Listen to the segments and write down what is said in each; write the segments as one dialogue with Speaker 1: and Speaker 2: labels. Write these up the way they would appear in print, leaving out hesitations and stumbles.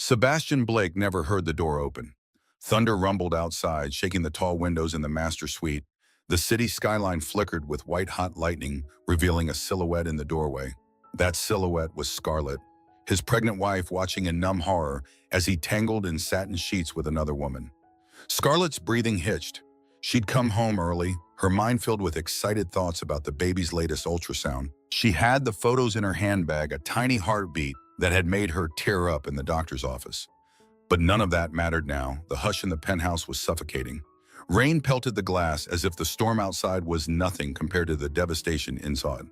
Speaker 1: Sebastian Blake never heard the door open. Thunder rumbled outside, shaking the tall windows in the master suite. The city skyline flickered with white-hot lightning, revealing a silhouette in the doorway. That silhouette was Scarlett, his pregnant wife watching in numb horror as he tangled in satin sheets with another woman. Scarlett's breathing hitched. She'd come home early, her mind filled with excited thoughts about the baby's latest ultrasound. She had the photos in her handbag, a tiny heartbeat that had made her tear up in the doctor's office. But none of that mattered now. The hush in the penthouse was suffocating. Rain pelted the glass as if the storm outside was nothing compared to the devastation inside.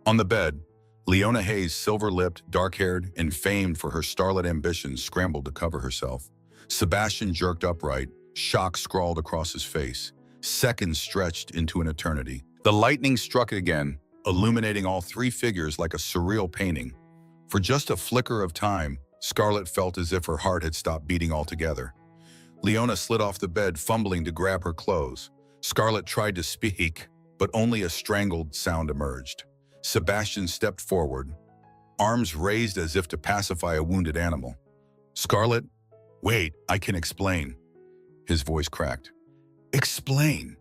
Speaker 1: On the bed, Leona Hayes, silver-lipped, dark-haired, and famed for her starlet ambitions, scrambled to cover herself. Sebastian jerked upright, shock scrawled across his face. Seconds stretched into an eternity. The lightning struck again, illuminating all three figures like a surreal painting. For just a flicker of time, Scarlett felt as if her heart had stopped beating altogether. Leona slid off the bed, fumbling to grab her clothes. Scarlett tried to speak, but only a strangled sound emerged. Sebastian stepped forward, arms raised as if to pacify a wounded animal. "Scarlett, wait, I can explain." His voice cracked. "Explain."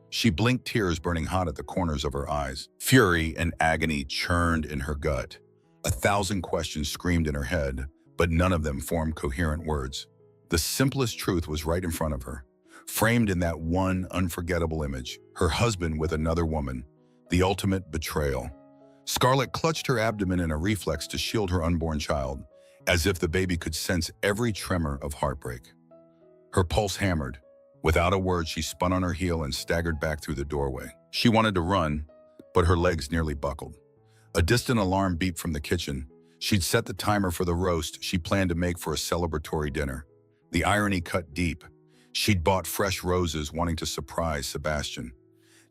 Speaker 1: She blinked, tears burning hot at the corners of her eyes. Fury and agony churned in her gut. 1,000 questions screamed in her head, but none of them formed coherent words. The simplest truth was right in front of her, framed in that one unforgettable image, her husband with another woman, the ultimate betrayal. Scarlett clutched her abdomen in a reflex to shield her unborn child, as if the baby could sense every tremor of heartbreak. Her pulse hammered. Without a word, she spun on her heel and staggered back through the doorway. She wanted to run, but her legs nearly buckled. A distant alarm beeped from the kitchen. She'd set the timer for the roast she planned to make for a celebratory dinner. The irony cut deep. She'd bought fresh roses, wanting to surprise Sebastian.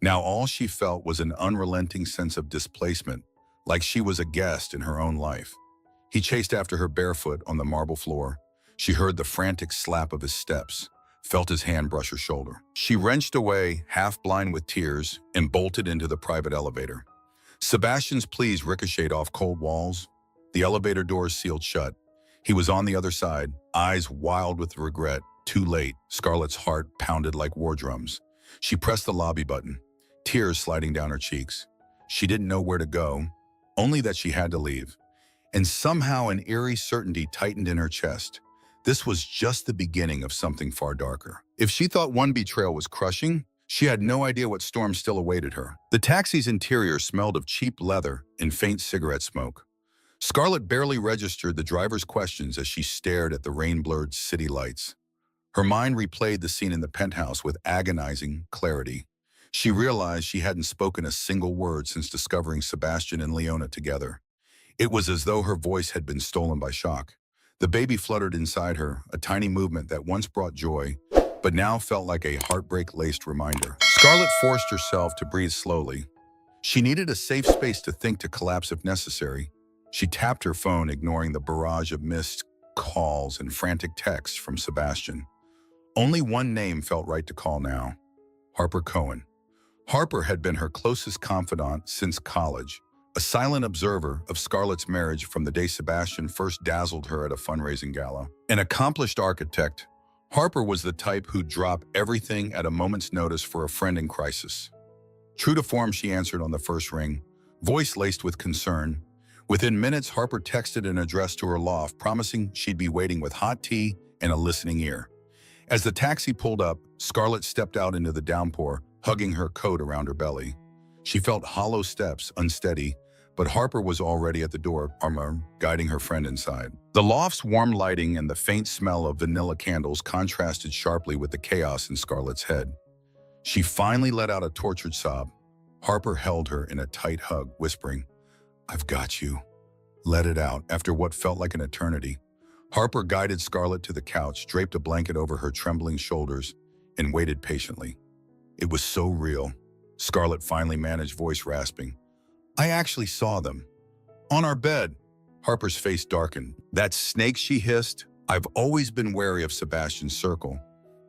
Speaker 1: Now all she felt was an unrelenting sense of displacement, like she was a guest in her own life. He chased after her barefoot on the marble floor. She heard the frantic slap of his steps, felt his hand brush her shoulder. She wrenched away, half blind with tears, and bolted into the private elevator. Sebastian's pleas ricocheted off cold walls. The elevator doors sealed shut. He was on the other side, eyes wild with regret. Too late. Scarlett's heart pounded like war drums. She pressed the lobby button, tears sliding down her cheeks. She didn't know where to go, only that she had to leave. And somehow an eerie certainty tightened in her chest. This was just the beginning of something far darker. If she thought one betrayal was crushing, she had no idea what storm still awaited her. The taxi's interior smelled of cheap leather and faint cigarette smoke. Scarlett barely registered the driver's questions as she stared at the rain-blurred city lights. Her mind replayed the scene in the penthouse with agonizing clarity. She realized she hadn't spoken a single word since discovering Sebastian and Leona together. It was as though her voice had been stolen by shock. The baby fluttered inside her, a tiny movement that once brought joy, but now felt like a heartbreak-laced reminder. Scarlett forced herself to breathe slowly. She needed a safe space to think, to collapse if necessary. She tapped her phone, ignoring the barrage of missed calls and frantic texts from Sebastian. Only one name felt right to call now: Harper Cohen. Harper had been her closest confidant since college, a silent observer of Scarlett's marriage from the day Sebastian first dazzled her at a fundraising gala. An accomplished architect, Harper was the type who'd drop everything at a moment's notice for a friend in crisis. True to form, she answered on the first ring, voice laced with concern. Within minutes, Harper texted an address to her loft, promising she'd be waiting with hot tea and a listening ear. As the taxi pulled up, Scarlett stepped out into the downpour, hugging her coat around her belly. She felt hollow steps, unsteady, but Harper was already at the door, arm guiding her friend inside. The loft's warm lighting and the faint smell of vanilla candles contrasted sharply with the chaos in Scarlett's head. She finally let out a tortured sob. Harper held her in a tight hug, whispering, "I've got you." Let it out. After what felt like an eternity, Harper guided Scarlett to the couch, draped a blanket over her trembling shoulders, and waited patiently. It was so real. Scarlett finally managed, voice rasping, "I actually saw them. On our bed." Harper's face darkened. "That snake," she hissed. "I've always been wary of Sebastian's circle,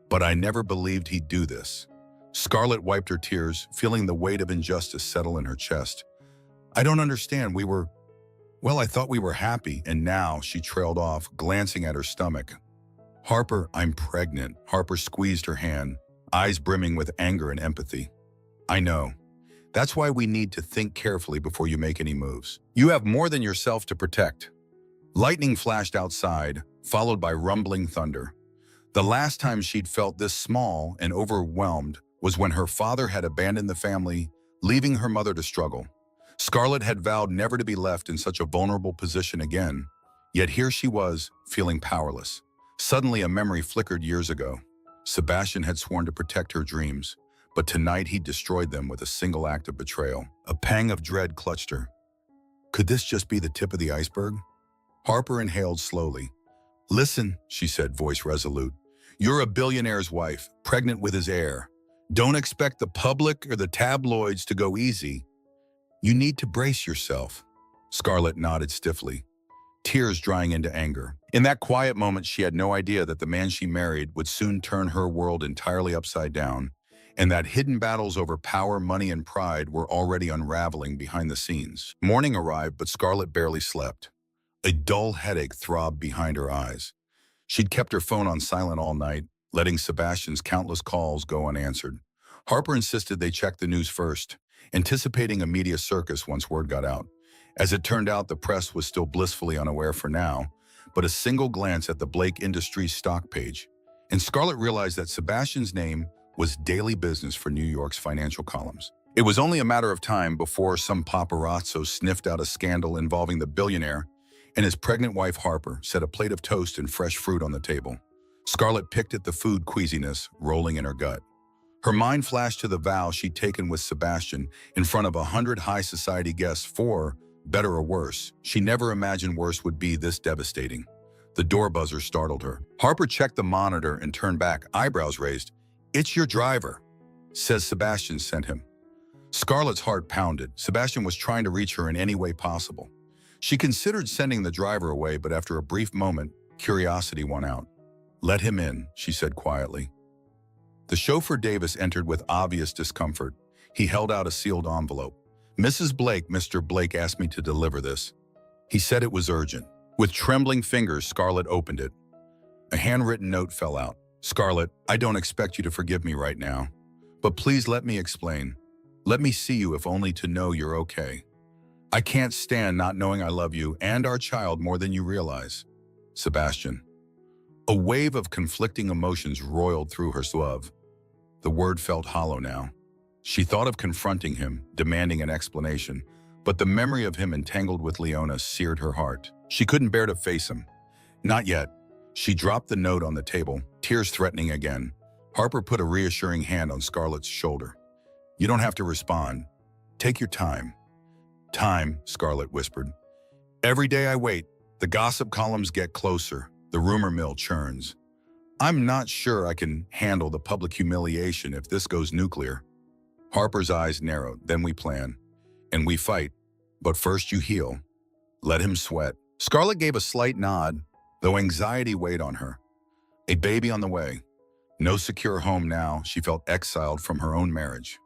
Speaker 1: but I never believed he'd do this." Scarlett wiped her tears, feeling the weight of injustice settle in her chest. "I don't understand. We were Well, I thought we were happy, and now she trailed off, glancing at her stomach. Harper, I'm pregnant. Harper squeezed her hand, eyes brimming with anger and empathy. I know. That's why we need to think carefully before you make any moves. You have more than yourself to protect. Lightning flashed outside, followed by rumbling thunder. The last time she'd felt this small and overwhelmed was when her father had abandoned the family, leaving her mother to struggle. Scarlett had vowed never to be left in such a vulnerable position again, yet here she was, feeling powerless. Suddenly a memory flickered years ago. Sebastian had sworn to protect her dreams, but tonight he destroyed them with a single act of betrayal. A pang of dread clutched her. Could this just be the tip of the iceberg? Harper inhaled slowly. Listen, she said, voice resolute. You're a billionaire's wife, pregnant with his heir. Don't expect the public or the tabloids to go easy. You need to brace yourself. Scarlett nodded stiffly, tears drying into anger. In that quiet moment, she had no idea that the man she married would soon turn her world entirely upside down, and that hidden battles over power, money, and pride were already unraveling behind the scenes. Morning arrived, but Scarlett barely slept. A dull headache throbbed behind her eyes. She'd kept her phone on silent all night, letting Sebastian's countless calls go unanswered. Harper insisted they check the news first, anticipating a media circus once word got out. As it turned out, the press was still blissfully unaware for now, but a single glance at the Blake Industries stock page, and Scarlett realized that Sebastian's name was daily business for New York's financial columns. It was only a matter of time before some paparazzo sniffed out a scandal involving the billionaire, and his pregnant wife Harper set a plate of toast and fresh fruit on the table. Scarlett picked at the food queasiness rolling in her gut. Her mind flashed to the vow she'd taken with Sebastian in front of 100 high society guests for, better or worse. She never imagined worse would be this devastating. The door buzzer startled her. Harper checked the monitor and turned back, eyebrows raised. It's your driver, says Sebastian sent him. Scarlett's heart pounded. Sebastian was trying to reach her in any way possible. She considered sending the driver away, but after a brief moment, curiosity won out. Let him in, she said quietly. The chauffeur Davis entered with obvious discomfort. He held out a sealed envelope. Mrs. Blake, Mr. Blake asked me to deliver this. He said it was urgent. With trembling fingers, Scarlett opened it. A handwritten note fell out. Scarlett, I don't expect you to forgive me right now, but please let me explain. Let me see you if only to know you're okay. I can't stand not knowing I love you and our child more than you realize. Sebastian. A wave of conflicting emotions roiled through her suave. The word felt hollow now. She thought of confronting him, demanding an explanation, but the memory of him entangled with Leona seared her heart. She couldn't bear to face him. Not yet. She dropped the note on the table, tears threatening again. Harper put a reassuring hand on Scarlett's shoulder. You don't have to respond. Take your time. Time, Scarlett whispered. Every day I wait, the gossip columns get closer, the rumor mill churns. I'm not sure I can handle the public humiliation if this goes nuclear. Harper's eyes narrowed. Then we plan. And we fight. But first you heal. Let him sweat. Scarlett gave a slight nod, though anxiety weighed on her. A baby on the way. No secure home now. She felt exiled from her own marriage.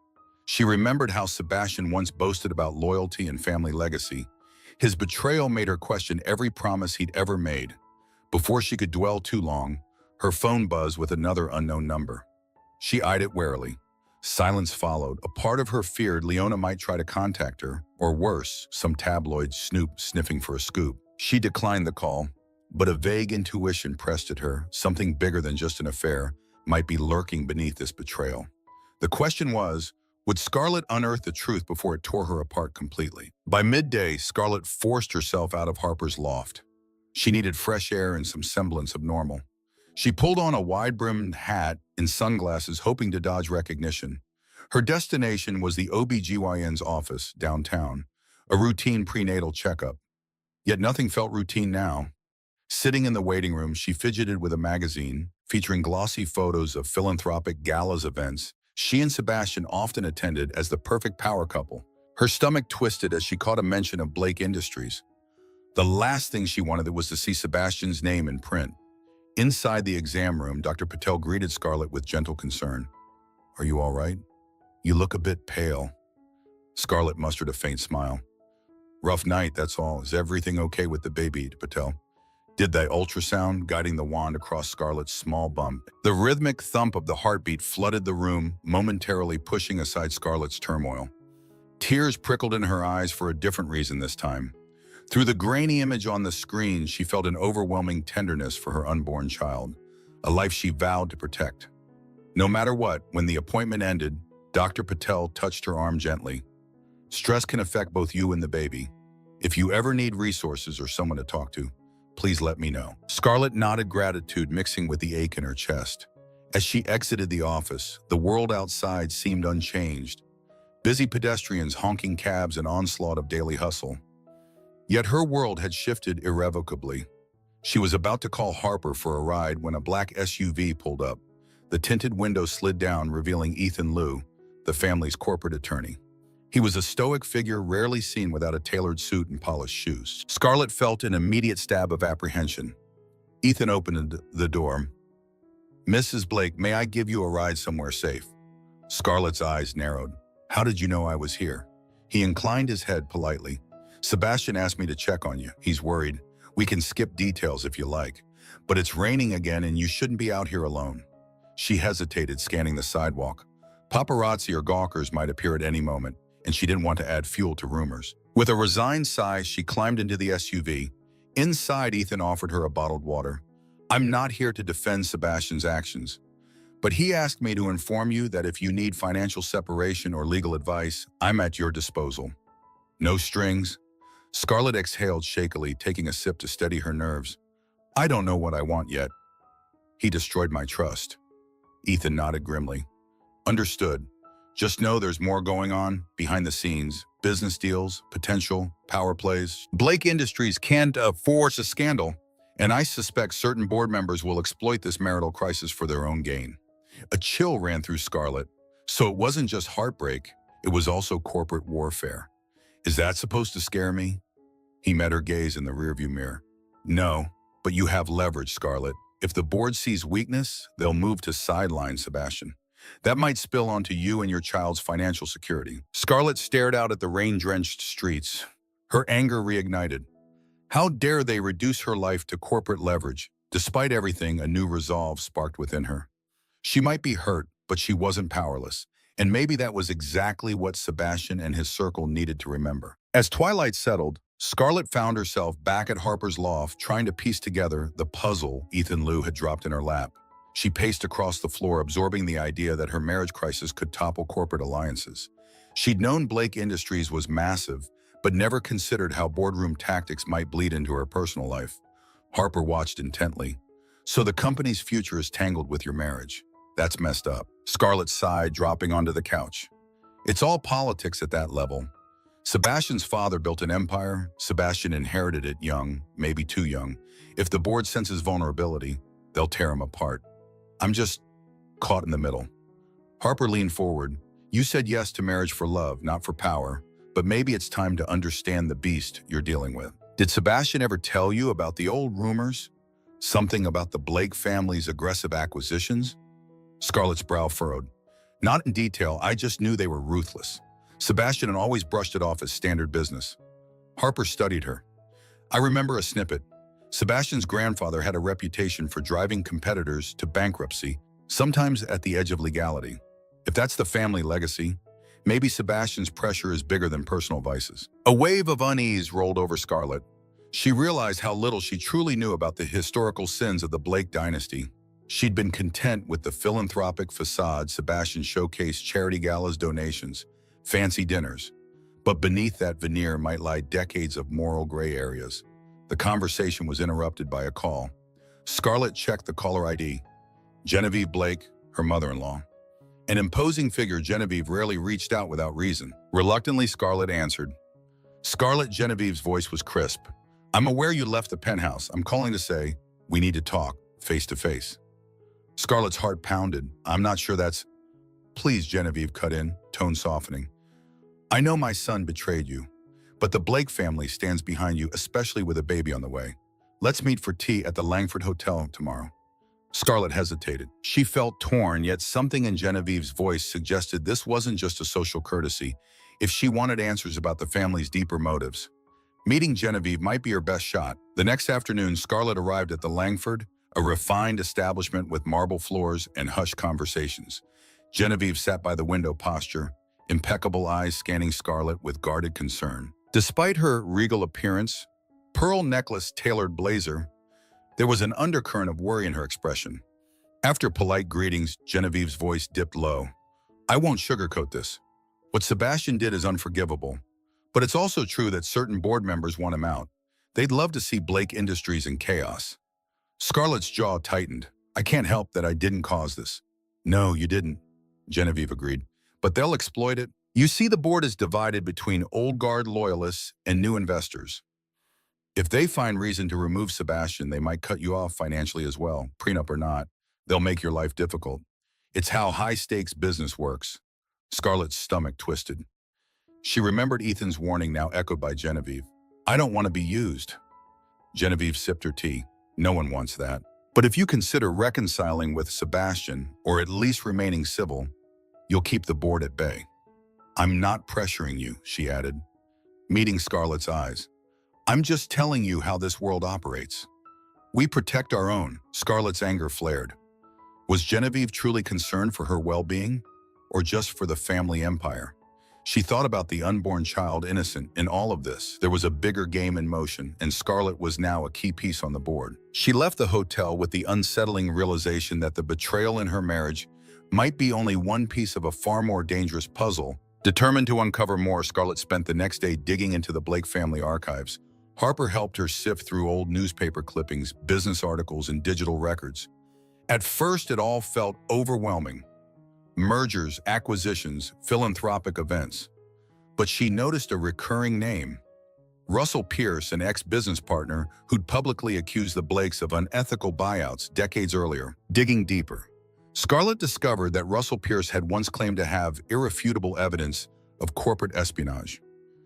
Speaker 1: She remembered how Sebastian once boasted about loyalty and family legacy. His betrayal made her question every promise he'd ever made. Before she could dwell too long, her phone buzzed with another unknown number. She eyed it warily. Silence followed. A part of her feared Leona might try to contact her, or worse, some tabloid snoop sniffing for a scoop. She declined the call, but a vague intuition pressed at her. Something bigger than just an affair might be lurking beneath this betrayal. The question was, would Scarlett unearth the truth before it tore her apart completely? By midday, Scarlett forced herself out of Harper's loft. She needed fresh air and some semblance of normal. She pulled on a wide-brimmed hat and sunglasses, hoping to dodge recognition. Her destination was the OBGYN's office downtown, a routine prenatal checkup. Yet nothing felt routine now. Sitting in the waiting room, she fidgeted with a magazine featuring glossy photos of philanthropic galas events she and Sebastian often attended as the perfect power couple. Her stomach twisted as she caught a mention of Blake Industries. The last thing she wanted was to see Sebastian's name in print. Inside the exam room, Dr. Patel greeted Scarlett with gentle concern. Are you all right? You look a bit pale. Scarlett mustered a faint smile. Rough night, that's all. Is everything okay with the baby, Patel? Did the ultrasound, guiding the wand across Scarlett's small bump. The rhythmic thump of the heartbeat flooded the room, momentarily pushing aside Scarlett's turmoil. Tears prickled in her eyes for a different reason this time. Through the grainy image on the screen, she felt an overwhelming tenderness for her unborn child, a life she vowed to protect. No matter what, when the appointment ended, Dr. Patel touched her arm gently. Stress can affect both you and the baby. If you ever need resources or someone to talk to, please let me know. Scarlett nodded gratitude, mixing with the ache in her chest. As she exited the office, the world outside seemed unchanged. Busy pedestrians, honking cabs, and onslaught of daily hustle. Yet her world had shifted irrevocably. She was about to call Harper for a ride when a black SUV pulled up. The tinted window slid down, revealing Ethan Liu, the family's corporate attorney. He was a stoic figure rarely seen without a tailored suit and polished shoes. Scarlett felt an immediate stab of apprehension. Ethan opened the door. "Mrs. Blake, may I give you a ride somewhere safe?" Scarlett's eyes narrowed. "How did you know I was here?" He inclined his head politely. "Sebastian asked me to check on you. He's worried. We can skip details if you like. But it's raining again and you shouldn't be out here alone." She hesitated, scanning the sidewalk. Paparazzi or gawkers might appear at any moment, and she didn't want to add fuel to rumors. With a resigned sigh, she climbed into the SUV. Inside, Ethan offered her a bottled water. "I'm not here to defend Sebastian's actions, but he asked me to inform you that if you need financial separation or legal advice, I'm at your disposal." No strings. Scarlett exhaled shakily, taking a sip to steady her nerves. "I don't know what I want yet. He destroyed my trust." Ethan nodded grimly. "Understood. Just know there's more going on behind the scenes. Business deals, potential, power plays. Blake Industries can't force a scandal, and I suspect certain board members will exploit this marital crisis for their own gain." A chill ran through Scarlett. So it wasn't just heartbreak, it was also corporate warfare. "Is that supposed to scare me?" He met her gaze in the rearview mirror. "No, but you have leverage, Scarlett. If the board sees weakness, they'll move to sideline Sebastian. That might spill onto you and your child's financial security." Scarlett stared out at the rain-drenched streets. Her anger reignited. How dare they reduce her life to corporate leverage? Despite everything, a new resolve sparked within her. She might be hurt, but she wasn't powerless. And maybe that was exactly what Sebastian and his circle needed to remember. As twilight settled, Scarlett found herself back at Harper's loft, trying to piece together the puzzle Ethan Liu had dropped in her lap. She paced across the floor, absorbing the idea that her marriage crisis could topple corporate alliances. She'd known Blake Industries was massive, but never considered how boardroom tactics might bleed into her personal life. Harper watched intently. "So the company's future is tangled with your marriage. That's messed up." Scarlett sighed, dropping onto the couch. "It's all politics at that level. Sebastian's father built an empire. Sebastian inherited it young, maybe too young. If the board senses vulnerability, they'll tear him apart. I'm just caught in the middle." Harper leaned forward. "You said yes to marriage for love, not for power, but maybe it's time to understand the beast you're dealing with. Did Sebastian ever tell you about the old rumors? Something about the Blake family's aggressive acquisitions?" Scarlett's brow furrowed. "Not in detail, I just knew they were ruthless. Sebastian had always brushed it off as standard business." Harper studied her. "I remember a snippet. Sebastian's grandfather had a reputation for driving competitors to bankruptcy, sometimes at the edge of legality. If that's the family legacy, maybe Sebastian's pressure is bigger than personal vices." A wave of unease rolled over Scarlett. She realized how little she truly knew about the historical sins of the Blake dynasty. She'd been content with the philanthropic facade Sebastian showcased: charity galas, donations, fancy dinners. But beneath that veneer might lie decades of moral gray areas. The conversation was interrupted by a call. Scarlett checked the caller ID. Genevieve Blake, her mother-in-law. An imposing figure, Genevieve rarely reached out without reason. Reluctantly, Scarlett answered. Genevieve's voice was crisp. "I'm aware you left the penthouse. I'm calling to say we need to talk, face to face." Scarlett's heart pounded. "I'm not sure that's—" "Please," Genevieve cut in, tone softening. "I know my son betrayed you, but the Blake family stands behind you, especially with a baby on the way. Let's meet for tea at the Langford Hotel tomorrow." Scarlett hesitated. She felt torn, yet something in Genevieve's voice suggested this wasn't just a social courtesy. If she wanted answers about the family's deeper motives, Meeting Genevieve might be her best shot. The next afternoon, Scarlett arrived at the Langford, a refined establishment with marble floors and hushed conversations. Genevieve sat by the window posture, impeccable eyes scanning Scarlett with guarded concern. Despite her regal appearance, pearl necklace tailored blazer, there was an undercurrent of worry in her expression. After polite greetings, Genevieve's voice dipped low. I won't sugarcoat this. What Sebastian did is unforgivable, but it's also true that certain board members want him out. They'd love to see Blake Industries in chaos. Scarlett's jaw tightened. I can't help that I didn't cause this. No, you didn't, Genevieve agreed. But they'll exploit it. You see, the board is divided between old guard loyalists and new investors. If they find reason to remove Sebastian, they might cut you off financially as well, prenup or not. They'll make your life difficult. It's how high-stakes business works. Scarlett's stomach twisted. She remembered Ethan's warning, now echoed by Genevieve. I don't want to be used. Genevieve sipped her tea. No one wants that. But if you consider reconciling with Sebastian, or at least remaining civil, you'll keep the board at bay. I'm not pressuring you, she added, meeting Scarlett's eyes. I'm just telling you how this world operates. We protect our own. Scarlett's anger flared. Was Genevieve truly concerned for her well-being, or just for the family empire? She thought about the unborn child innocent in all of this. There was a bigger game in motion, and Scarlett was now a key piece on the board. She left the hotel with the unsettling realization that the betrayal in her marriage might be only one piece of a far more dangerous puzzle. Determined to uncover more, Scarlett spent the next day digging into the Blake family archives. Harper helped her sift through old newspaper clippings, business articles, and digital records. At first, it all felt overwhelming. Mergers, acquisitions, philanthropic events. But she noticed a recurring name. Russell Pierce, an ex-business partner who'd publicly accused the Blakes of unethical buyouts decades earlier. Digging deeper, Scarlett discovered that Russell Pierce had once claimed to have irrefutable evidence of corporate espionage.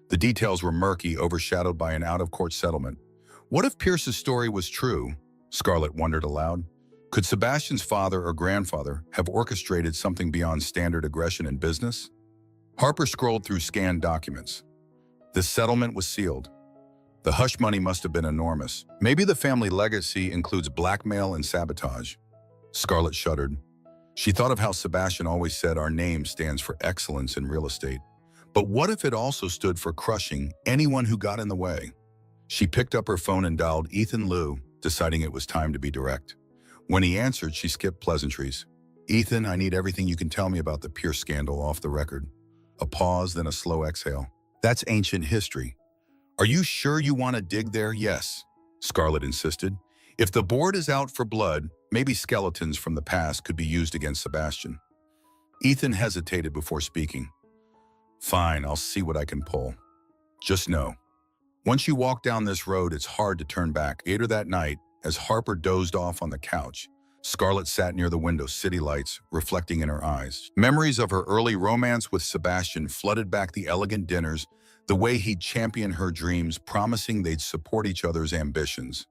Speaker 1: The details were murky, overshadowed by an out-of-court settlement. What if Pierce's story was true? Scarlett wondered aloud. Could Sebastian's father or grandfather have orchestrated something beyond standard aggression in business? Harper scrolled through scanned documents. The settlement was sealed. The hush money must have been enormous. Maybe the family legacy includes blackmail and sabotage. Scarlett shuddered. She thought of how Sebastian always said our name stands for excellence in real estate. But what if it also stood for crushing anyone who got in the way? She picked up her phone and dialed Ethan Liu, deciding it was time to be direct. When he answered, she skipped pleasantries. Ethan, I need everything you can tell me about the Pierce scandal off the record. A pause, then a slow exhale. That's ancient history. Are you sure you want to dig there? Yes, Scarlett insisted. If the board is out for blood, maybe skeletons from the past could be used against Sebastian. Ethan hesitated before speaking. Fine, I'll see what I can pull. Just know, once you walk down this road, it's hard to turn back. Later that night, as Harper dozed off on the couch, Scarlett sat near the window, city lights reflecting in her eyes. Memories of her early romance with Sebastian flooded back: the elegant dinners, the way he'd champion her dreams, promising they'd support each other's ambitions.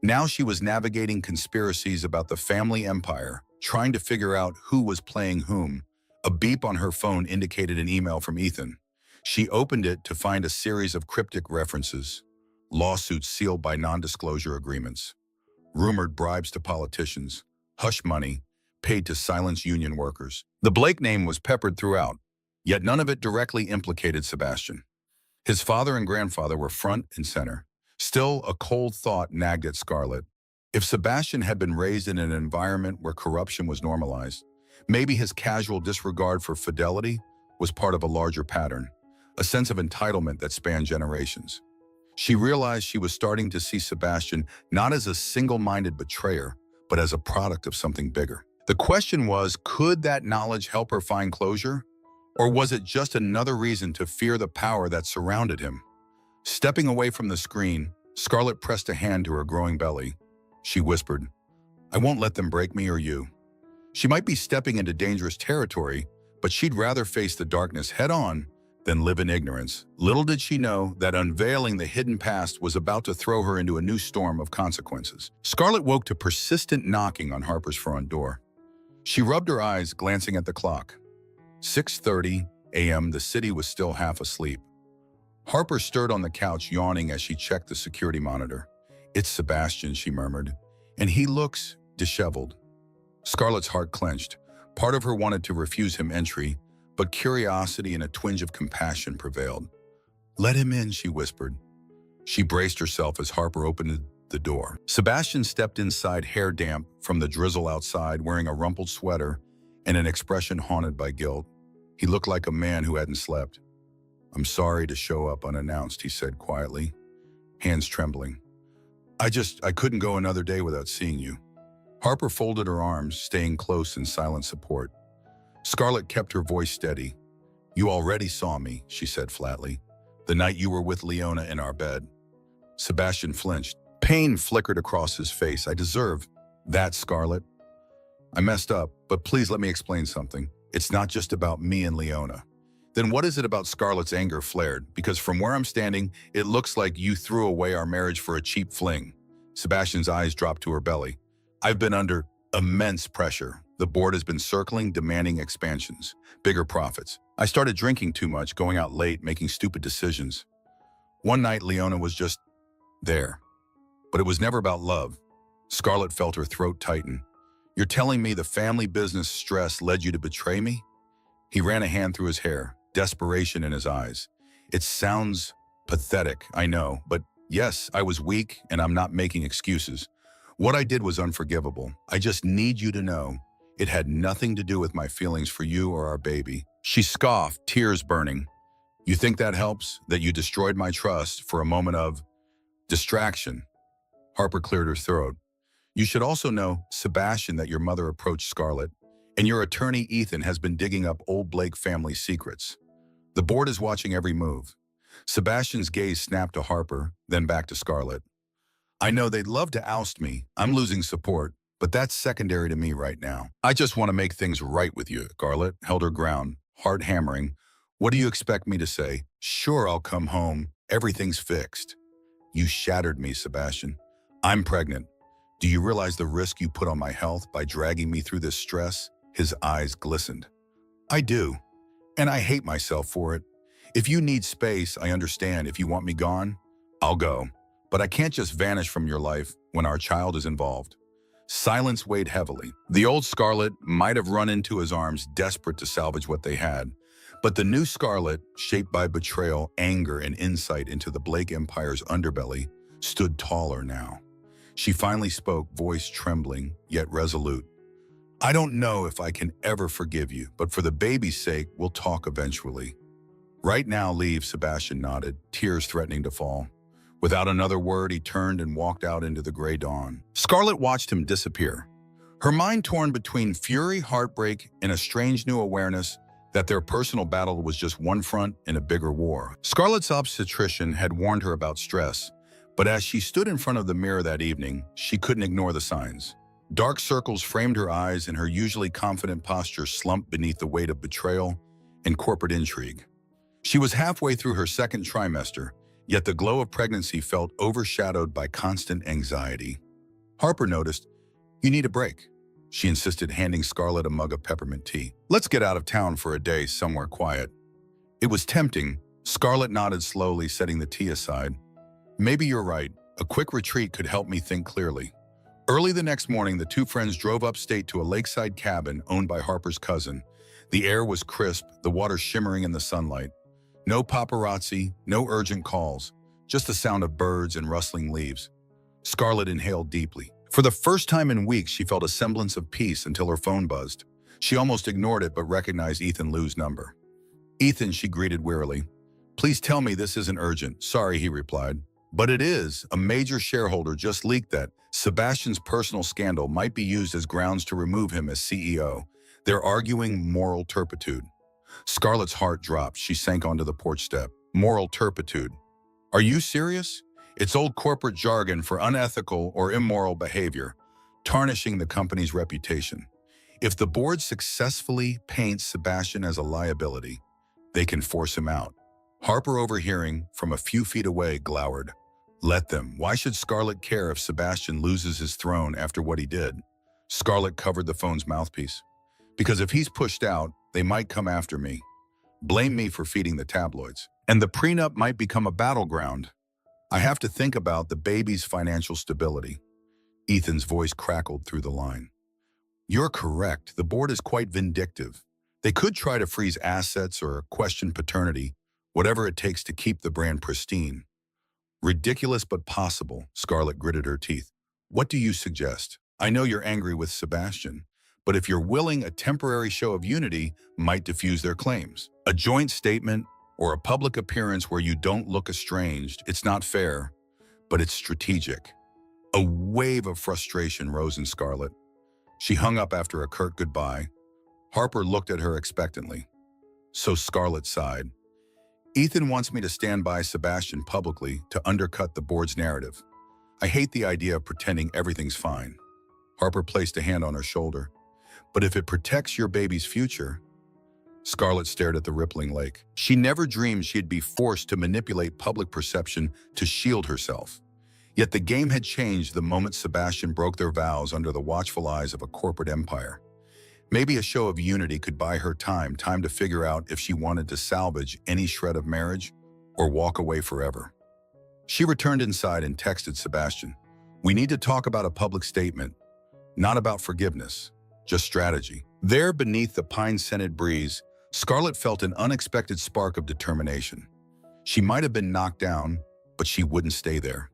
Speaker 1: Now she was navigating conspiracies about the family empire, trying to figure out who was playing whom. A beep on her phone indicated an email from Ethan. She opened it to find a series of cryptic references, lawsuits sealed by non-disclosure agreements, rumored bribes to politicians, hush money paid to silence union workers. The Blake name was peppered throughout, yet none of it directly implicated Sebastian. His father and grandfather were front and center. Still, a cold thought nagged at Scarlett. If Sebastian had been raised in an environment where corruption was normalized, maybe his casual disregard for fidelity was part of a larger pattern, a sense of entitlement that spanned generations. She realized she was starting to see Sebastian not as a single-minded betrayer, but as a product of something bigger. The question was, could that knowledge help her find closure? Or was it just another reason to fear the power that surrounded him? Stepping away from the screen, Scarlett pressed a hand to her growing belly. She whispered, I won't let them break me or you. She might be stepping into dangerous territory, but she'd rather face the darkness head-on than live in ignorance. Little did she know that unveiling the hidden past was about to throw her into a new storm of consequences. Scarlett woke to persistent knocking on Harper's front door. She rubbed her eyes, glancing at the clock. 6:30 a.m. The city was still half asleep. Harper stirred on the couch, yawning as she checked the security monitor. "It's Sebastian," she murmured, "and he looks disheveled." Scarlett's heart clenched. Part of her wanted to refuse him entry, but curiosity and a twinge of compassion prevailed. "Let him in," she whispered. She braced herself as Harper opened the door. Sebastian stepped inside, hair damp from the drizzle outside, wearing a rumpled sweater and an expression haunted by guilt. He looked like a man who hadn't slept. "I'm sorry to show up unannounced," he said quietly, hands trembling. I couldn't go another day without seeing you." Harper folded her arms, staying close in silent support. Scarlett kept her voice steady. "You already saw me," she said flatly, "the night you were with Leona in our bed." Sebastian flinched. Pain flickered across his face. "I deserve that, Scarlett. I messed up, but please let me explain something. It's not just about me and Leona." "Then what is it about?" Scarlett's anger flared. "Because from where I'm standing, it looks like you threw away our marriage for a cheap fling." Sebastian's eyes dropped to her belly. "I've been under immense pressure. The board has been circling, demanding expansions, bigger profits. I started drinking too much, going out late, making stupid decisions. One night, Leona was just there. But it was never about love." Scarlett felt her throat tighten. "You're telling me the family business stress led you to betray me?" He ran a hand through his hair, desperation in his eyes. "It sounds pathetic, I know, but yes, I was weak and I'm not making excuses. What I did was unforgivable. I just need you to know it had nothing to do with my feelings for you or our baby." She scoffed, tears burning. "You think that helps? That you destroyed my trust for a moment of distraction?" Harper cleared her throat. "You should also know, Sebastian, that your mother approached Scarlett, and your attorney, Ethan, has been digging up old Blake family secrets. The board is watching every move." Sebastian's gaze snapped to Harper, then back to Scarlett. "I know they'd love to oust me. I'm losing support, but that's secondary to me right now. I just want to make things right with you." Scarlett held her ground, heart hammering. "What do you expect me to say? Sure, I'll come home. Everything's fixed." "You shattered me, Sebastian. I'm pregnant. Do you realize the risk you put on my health by dragging me through this stress?" His eyes glistened. "I do, and I hate myself for it. If you need space, I understand. If you want me gone, I'll go. But I can't just vanish from your life when our child is involved." Silence weighed heavily. The old Scarlett might have run into his arms, desperate to salvage what they had. But the new Scarlett, shaped by betrayal, anger, and insight into the Blake Empire's underbelly, stood taller now. She finally spoke, voice trembling, yet resolute. "I don't know if I can ever forgive you, but for the baby's sake, we'll talk eventually." "Right now, leave," Sebastian nodded, tears threatening to fall. Without another word, he turned and walked out into the gray dawn. Scarlett watched him disappear, her mind torn between fury, heartbreak, and a strange new awareness that their personal battle was just one front in a bigger war. Scarlett's obstetrician had warned her about stress, but as she stood in front of the mirror that evening, she couldn't ignore the signs. Dark circles framed her eyes, and her usually confident posture slumped beneath the weight of betrayal and corporate intrigue. She was halfway through her second trimester, yet the glow of pregnancy felt overshadowed by constant anxiety. Harper noticed. "You need a break," she insisted, handing Scarlett a mug of peppermint tea. "Let's get out of town for a day somewhere quiet." It was tempting. Scarlett nodded slowly, setting the tea aside. "Maybe you're right. A quick retreat could help me think clearly." Early the next morning, the two friends drove upstate to a lakeside cabin owned by Harper's cousin. The air was crisp, the water shimmering in the sunlight. No paparazzi, no urgent calls, just the sound of birds and rustling leaves. Scarlett inhaled deeply. For the first time in weeks, she felt a semblance of peace until her phone buzzed. She almost ignored it but recognized Ethan Liu's number. "Ethan," she greeted wearily. "Please tell me this isn't urgent." "Sorry," he replied. "But it is. A major shareholder just leaked that Sebastian's personal scandal might be used as grounds to remove him as CEO. They're arguing moral turpitude." Scarlett's heart dropped. She sank onto the porch step. "Moral turpitude? Are you serious?" "It's old corporate jargon for unethical or immoral behavior, tarnishing the company's reputation. If the board successfully paints Sebastian as a liability, they can force him out." Harper, overhearing from a few feet away, glowered. "Let them. Why should Scarlett care if Sebastian loses his throne after what he did?" Scarlett covered the phone's mouthpiece. "Because if he's pushed out, they might come after me. Blame me for feeding the tabloids." And the prenup might become a battleground. I have to think about the baby's financial stability. Ethan's voice crackled through the line. You're correct. The board is quite vindictive. They could try to freeze assets or question paternity, whatever it takes to keep the brand pristine. Ridiculous but possible, Scarlett gritted her teeth. What do you suggest? I know you're angry with Sebastian, but if you're willing, a temporary show of unity might diffuse their claims. A joint statement or a public appearance where you don't look estranged, it's not fair, but it's strategic. A wave of frustration rose in Scarlett. She hung up after a curt goodbye. Harper looked at her expectantly. So Scarlett sighed. Ethan wants me to stand by Sebastian publicly to undercut the board's narrative. I hate the idea of pretending everything's fine. Harper placed a hand on her shoulder. But if it protects your baby's future... Scarlett stared at the rippling lake. She never dreamed she'd be forced to manipulate public perception to shield herself. Yet the game had changed the moment Sebastian broke their vows under the watchful eyes of a corporate empire. Maybe a show of unity could buy her time to figure out if she wanted to salvage any shred of marriage or walk away forever. She returned inside and texted Sebastian. We need to talk about a public statement, not about forgiveness, just strategy. There, beneath the pine-scented breeze, Scarlett felt an unexpected spark of determination. She might have been knocked down, but she wouldn't stay there.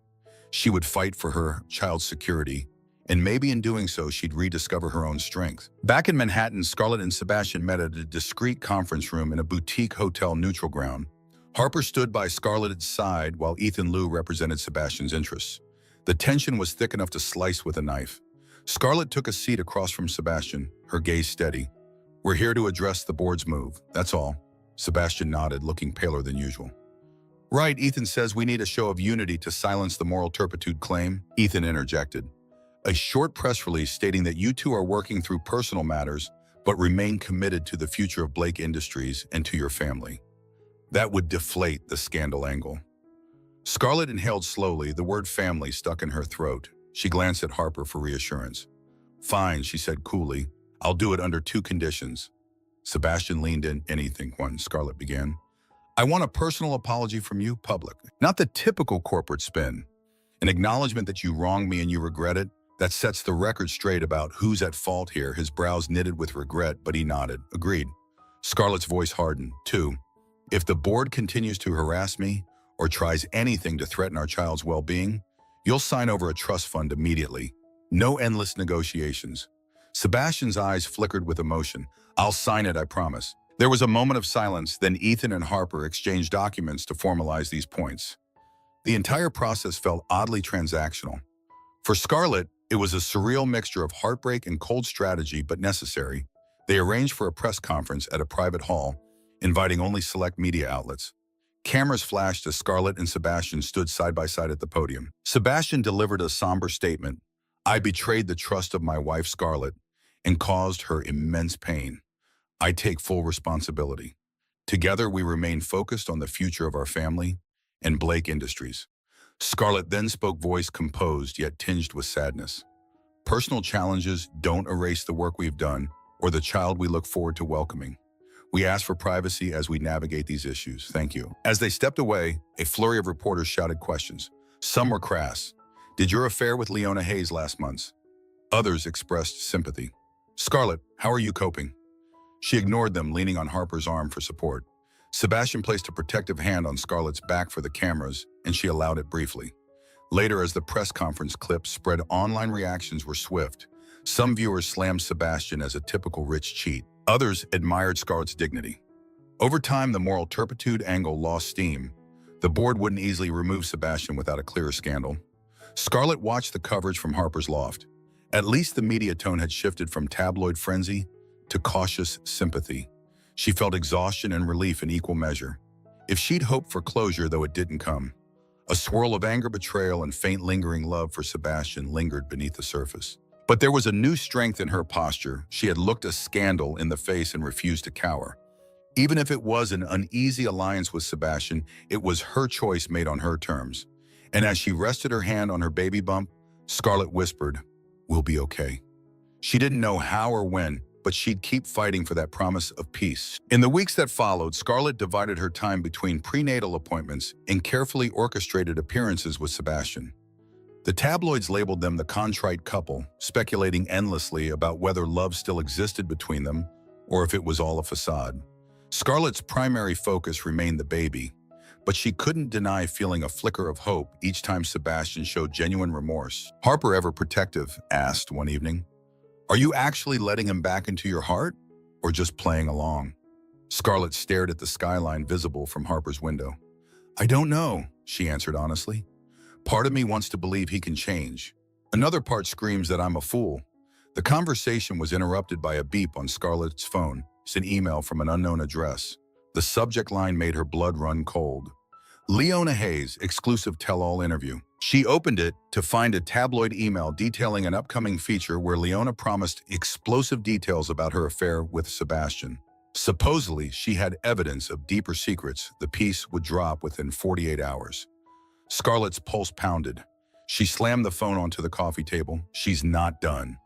Speaker 1: She would fight for her child's security, and maybe in doing so, she'd rediscover her own strength. Back in Manhattan, Scarlett and Sebastian met at a discreet conference room in a boutique hotel neutral ground. Harper stood by Scarlett's side while Ethan Liu represented Sebastian's interests. The tension was thick enough to slice with a knife. Scarlett took a seat across from Sebastian, her gaze steady. We're here to address the board's move, that's all. Sebastian nodded, looking paler than usual. Right, Ethan says we need a show of unity to silence the moral turpitude claim, Ethan interjected. A short press release stating that you two are working through personal matters, but remain committed to the future of Blake Industries and to your family. That would deflate the scandal angle. Scarlett inhaled slowly, the word family stuck in her throat. She glanced at Harper for reassurance. Fine, she said coolly. I'll do it under two conditions. Sebastian leaned in. Anything, one, Scarlett began. I want a personal apology from you, public. Not the typical corporate spin. An acknowledgement that you wronged me and you regret it. That sets the record straight about who's at fault here. His brows knitted with regret, but he nodded. Agreed. Scarlett's voice hardened. Two, if the board continues to harass me or tries anything to threaten our child's well-being, you'll sign over a trust fund immediately. No endless negotiations. Sebastian's eyes flickered with emotion. I'll sign it, I promise. There was a moment of silence, then Ethan and Harper exchanged documents to formalize these points. The entire process felt oddly transactional. For Scarlett, it was a surreal mixture of heartbreak and cold strategy, but necessary. They arranged for a press conference at a private hall, inviting only select media outlets. Cameras flashed as Scarlett and Sebastian stood side by side at the podium. Sebastian delivered a somber statement. I betrayed the trust of my wife, Scarlett, and caused her immense pain. I take full responsibility. Together, we remain focused on the future of our family and Blake Industries. Scarlett then spoke, voice composed yet tinged with sadness. Personal challenges don't erase the work we've done or the child we look forward to welcoming. We ask for privacy as we navigate these issues. Thank you. As they stepped away, a flurry of reporters shouted questions. Some were crass. Did your affair with Leona Hayes last month? Others expressed sympathy. Scarlett, how are you coping? She ignored them, leaning on Harper's arm for support. Sebastian placed a protective hand on Scarlett's back for the cameras, and she allowed it briefly. Later, as the press conference clips spread, online reactions were swift. Some viewers slammed Sebastian as a typical rich cheat. Others admired Scarlett's dignity. Over time, the moral turpitude angle lost steam. The board wouldn't easily remove Sebastian without a clearer scandal. Scarlett watched the coverage from Harper's loft. At least the media tone had shifted from tabloid frenzy to cautious sympathy. She felt exhaustion and relief in equal measure. If she'd hoped for closure, though it didn't come, a swirl of anger, betrayal, and faint lingering love for Sebastian lingered beneath the surface. But there was a new strength in her posture. She had looked a scandal in the face and refused to cower. Even if it was an uneasy alliance with Sebastian, it was her choice made on her terms. And as she rested her hand on her baby bump, Scarlett whispered, "We'll be okay." She didn't know how or when, but she'd keep fighting for that promise of peace. In the weeks that followed, Scarlett divided her time between prenatal appointments and carefully orchestrated appearances with Sebastian. The tabloids labeled them the contrite couple, speculating endlessly about whether love still existed between them or if it was all a facade. Scarlett's primary focus remained the baby, but she couldn't deny feeling a flicker of hope each time Sebastian showed genuine remorse. "Harper ever protective?" asked one evening. "Are you actually letting him back into your heart, or just playing along?" Scarlett stared at the skyline visible from Harper's window. "I don't know," she answered honestly. "Part of me wants to believe he can change. Another part screams that I'm a fool." The conversation was interrupted by a beep on Scarlett's phone. It's an email from an unknown address. The subject line made her blood run cold. Leona Hayes, exclusive tell-all interview. She opened it to find a tabloid email detailing an upcoming feature where Leona promised explosive details about her affair with Sebastian. Supposedly, she had evidence of deeper secrets. The piece would drop within 48 hours. Scarlett's pulse pounded. She slammed the phone onto the coffee table. She's not done.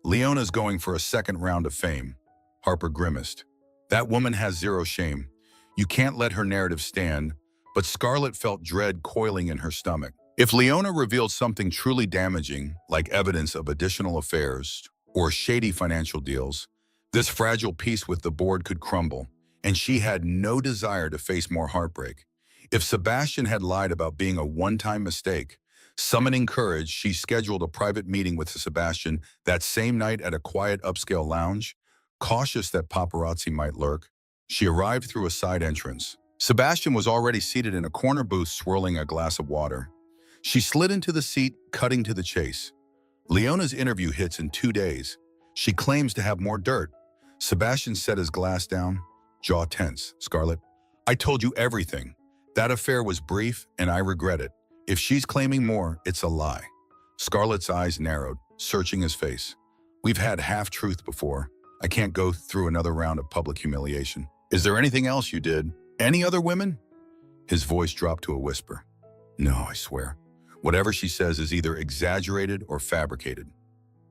Speaker 1: "Leona's going for a second round of fame." Harper grimaced. "That woman has zero shame. You can't let her narrative stand." But Scarlett felt dread coiling in her stomach. If Leona revealed something truly damaging, like evidence of additional affairs or shady financial deals, this fragile peace with the board could crumble, and she had no desire to face more heartbreak. If Sebastian had lied about being a one-time mistake, summoning courage, she scheduled a private meeting with Sebastian that same night at a quiet upscale lounge. Cautious that paparazzi might lurk, she arrived through a side entrance. Sebastian was already seated in a corner booth swirling a glass of water. She slid into the seat, cutting to the chase. "Leona's interview hits in 2 days. She claims to have more dirt." Sebastian set his glass down, jaw tense. "Scarlett, I told you everything. That affair was brief, and I regret it. If she's claiming more, it's a lie." Scarlett's eyes narrowed, searching his face. "We've had half-truth before. I can't go through another round of public humiliation. Is there anything else you did? Any other women?" His voice dropped to a whisper. "No, I swear. Whatever she says is either exaggerated or fabricated.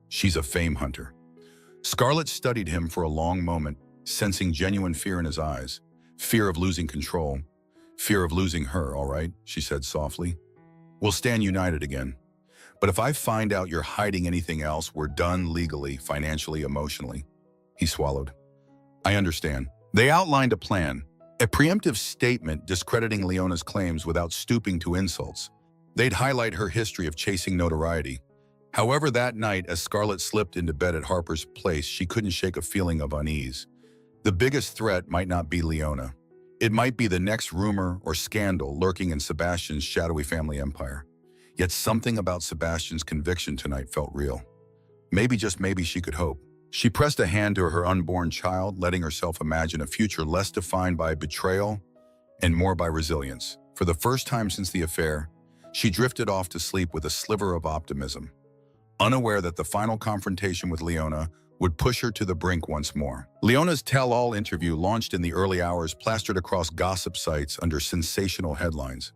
Speaker 1: She's a fame hunter." Scarlett studied him for a long moment, sensing genuine fear in his eyes. Fear of losing control. Fear of losing her, all right, she said softly. "We'll stand united again. But if I find out you're hiding anything else, we're done legally, financially, emotionally." He swallowed. "I understand." They outlined a plan. A preemptive statement discrediting Leona's claims without stooping to insults. They'd highlight her history of chasing notoriety. However, that night, as Scarlett slipped into bed at Harper's place, she couldn't shake a feeling of unease. The biggest threat might not be Leona. It might be the next rumor or scandal lurking in Sebastian's shadowy family empire. Yet something about Sebastian's conviction tonight felt real. Maybe, just maybe, she could hope. She pressed a hand to her unborn child, letting herself imagine a future less defined by betrayal and more by resilience. For the first time since the affair, she drifted off to sleep with a sliver of optimism, unaware that the final confrontation with Leona would push her to the brink once more. Leona's tell-all interview launched in the early hours, plastered across gossip sites under sensational headlines.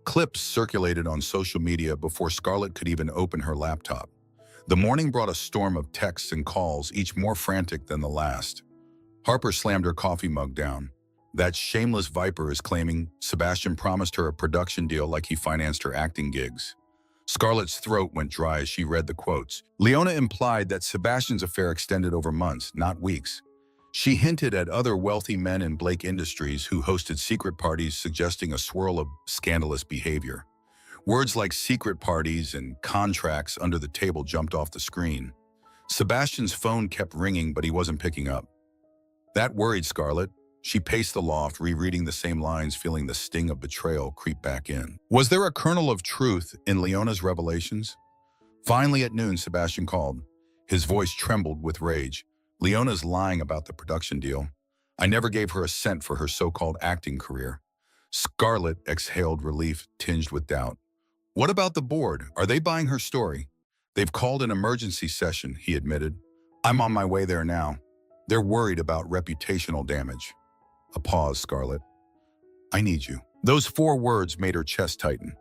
Speaker 1: Clips circulated on social media before Scarlett could even open her laptop. The morning brought a storm of texts and calls, each more frantic than the last. Harper slammed her coffee mug down. "That shameless viper is claiming Sebastian promised her a production deal like he financed her acting gigs." Scarlett's throat went dry as she read the quotes. Leona implied that Sebastian's affair extended over months, not weeks. She hinted at other wealthy men in Blake Industries who hosted secret parties, suggesting a swirl of scandalous behavior. Words like secret parties and contracts under the table jumped off the screen. Sebastian's phone kept ringing, but he wasn't picking up. That worried Scarlett. She paced the loft, rereading the same lines, feeling the sting of betrayal creep back in. Was there a kernel of truth in Leona's revelations? Finally, at noon, Sebastian called. His voice trembled with rage. "Leona's lying about the production deal. I never gave her a cent for her so-called acting career." Scarlett exhaled relief tinged with doubt. "What about the board? Are they buying her story?" "They've called an emergency session," he admitted. "I'm on my way there now. They're worried about reputational damage." A pause. "Scarlett, I need you." Those 4 words made her chest tighten.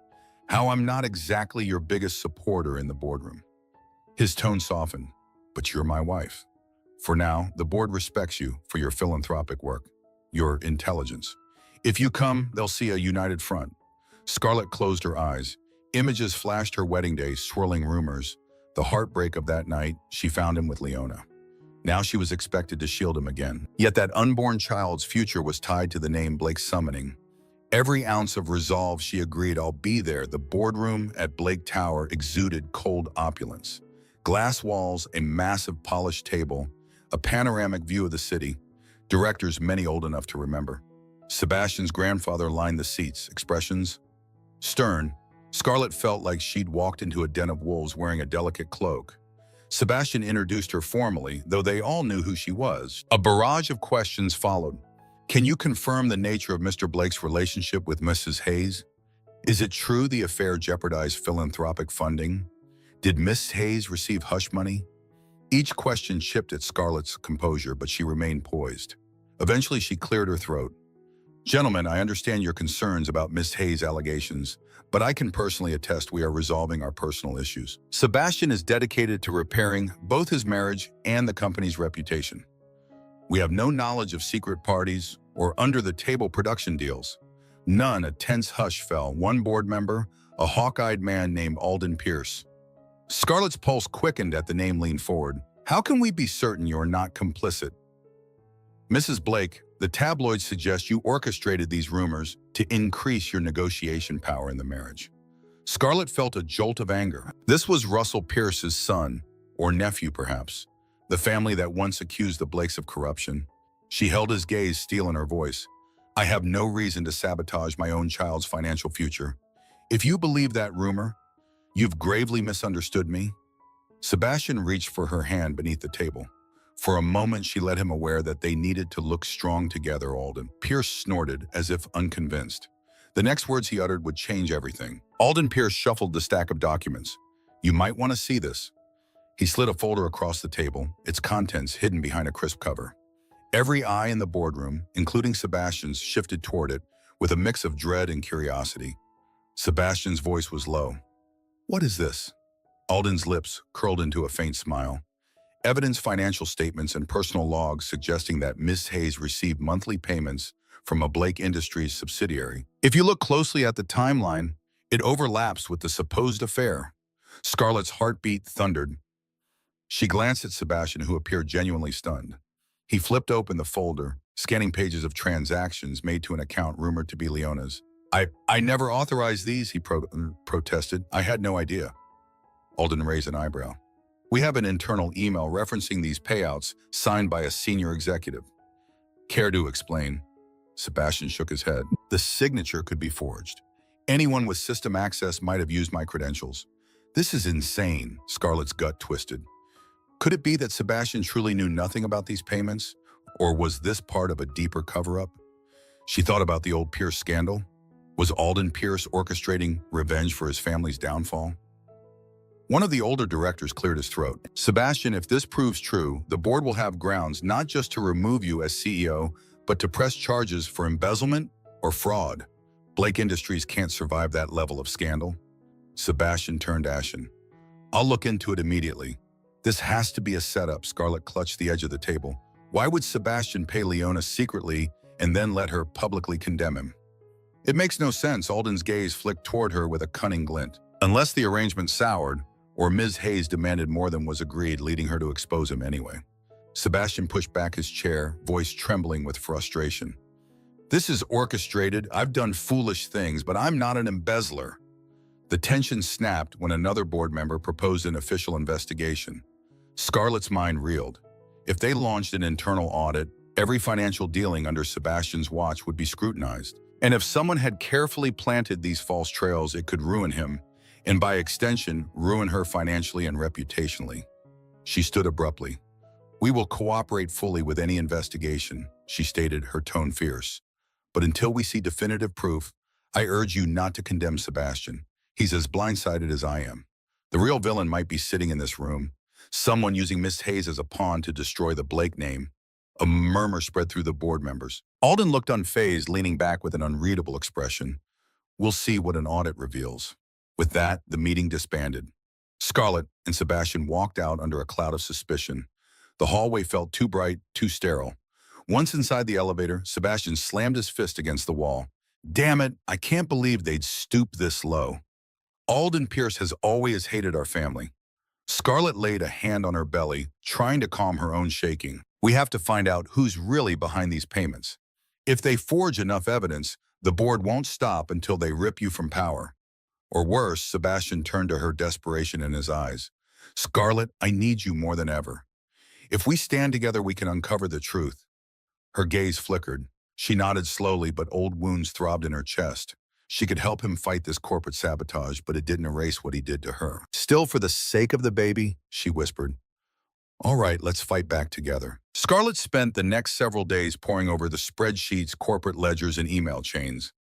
Speaker 1: "How I'm not exactly your biggest supporter in the boardroom." His tone softened. "But you're my wife." For now, the board respects you for your philanthropic work, your intelligence. If you come, they'll see a united front. Scarlett closed her eyes. Images flashed her wedding day, swirling rumors. The heartbreak of that night, she found him with Leona. Now she was expected to shield him again. Yet that unborn child's future was tied to the name Blake summoning. Every ounce of resolve she agreed, I'll be there. The boardroom at Blake Tower exuded cold opulence. Glass walls, a massive polished table, a panoramic view of the city, directors many old enough to remember. Sebastian's grandfather lined the seats, expressions stern. Scarlett felt like she'd walked into a den of wolves wearing a delicate cloak. Sebastian introduced her formally, though they all knew who she was. A barrage of questions followed. Can you confirm the nature of Mr. Blake's relationship with Mrs. Hayes? Is it true the affair jeopardized philanthropic funding? Did Miss Hayes receive hush money? Each question chipped at Scarlett's composure, but she remained poised. Eventually, she cleared her throat. Gentlemen, I understand your concerns about Miss Hayes' allegations, but I can personally attest we are resolving our personal issues. Sebastian is dedicated to repairing both his marriage and the company's reputation. We have no knowledge of secret parties or under-the-table production deals. None. A tense hush fell. One board member, a hawk-eyed man named Alden Pierce. Scarlett's pulse quickened at the name leaned forward. How can we be certain you're not complicit? Mrs. Blake, the tabloids suggest you orchestrated these rumors to increase your negotiation power in the marriage. Scarlett felt a jolt of anger. This was Russell Pierce's son, or nephew perhaps, the family that once accused the Blakes of corruption. She held his gaze, steel in her voice. I have no reason to sabotage my own child's financial future. If you believe that rumor, you've gravely misunderstood me. Sebastian reached for her hand beneath the table. For a moment, she led him aware that they needed to look strong together, Alden. Pierce snorted, as if unconvinced. The next words he uttered would change everything. Alden Pierce shuffled the stack of documents. You might want to see this. He slid a folder across the table, its contents hidden behind a crisp cover. Every eye in the boardroom, including Sebastian's, shifted toward it with a mix of dread and curiosity. Sebastian's voice was low. What is this? Alden's lips curled into a faint smile. Evidence, financial statements, and personal logs suggesting that Miss Hayes received monthly payments from a Blake Industries subsidiary. If you look closely at the timeline, it overlaps with the supposed affair. Scarlett's heartbeat thundered. She glanced at Sebastian, who appeared genuinely stunned. He flipped open the folder, scanning pages of transactions made to an account rumored to be Leona's. I never authorized these, he protested. I had no idea. Alden raised an eyebrow. We have an internal email referencing these payouts signed by a senior executive. Care to explain? Sebastian shook his head. The signature could be forged. Anyone with system access might have used my credentials. This is insane, Scarlett's gut twisted. Could it be that Sebastian truly knew nothing about these payments? Or was this part of a deeper cover-up? She thought about the old Pierce scandal. Was Alden Pierce orchestrating revenge for his family's downfall? One of the older directors cleared his throat. Sebastian, if this proves true, the board will have grounds not just to remove you as CEO, but to press charges for embezzlement or fraud. Blake Industries can't survive that level of scandal. Sebastian turned ashen. I'll look into it immediately. This has to be a setup. Scarlett clutched the edge of the table. Why would Sebastian pay Leona secretly and then let her publicly condemn him? It makes no sense. Alden's gaze flicked toward her with a cunning glint. Unless the arrangement soured, or Ms. Hayes demanded more than was agreed, leading her to expose him anyway. Sebastian pushed back his chair, voice trembling with frustration. This is orchestrated. I've done foolish things, but I'm not an embezzler. The tension snapped when another board member proposed an official investigation. Scarlett's mind reeled. If they launched an internal audit, every financial dealing under Sebastian's watch would be scrutinized. And if someone had carefully planted these false trails, it could ruin him, and by extension, ruin her financially and reputationally. She stood abruptly. We will cooperate fully with any investigation, she stated, her tone fierce. But until we see definitive proof, I urge you not to condemn Sebastian. He's as blindsided as I am. The real villain might be sitting in this room, someone using Miss Hayes as a pawn to destroy the Blake name. A murmur spread through the board members. Alden looked unfazed, leaning back with an unreadable expression. We'll see what an audit reveals. With that, the meeting disbanded. Scarlett and Sebastian walked out under a cloud of suspicion. The hallway felt too bright, too sterile. Once inside the elevator, Sebastian slammed his fist against the wall. Damn it, I can't believe they'd stoop this low. Alden Pierce has always hated our family. Scarlett laid a hand on her belly, trying to calm her own shaking. We have to find out who's really behind these payments. If they forge enough evidence, the board won't stop until they rip you from power. Or worse, Sebastian turned to her, desperation in his eyes. Scarlett, I need you more than ever. If we stand together, we can uncover the truth. Her gaze flickered. She nodded slowly, but old wounds throbbed in her chest. She could help him fight this corporate sabotage, but it didn't erase what he did to her. Still, for the sake of the baby, she whispered, all right, let's fight back together. Scarlett spent the next several days poring over the spreadsheets, corporate ledgers, and email chains.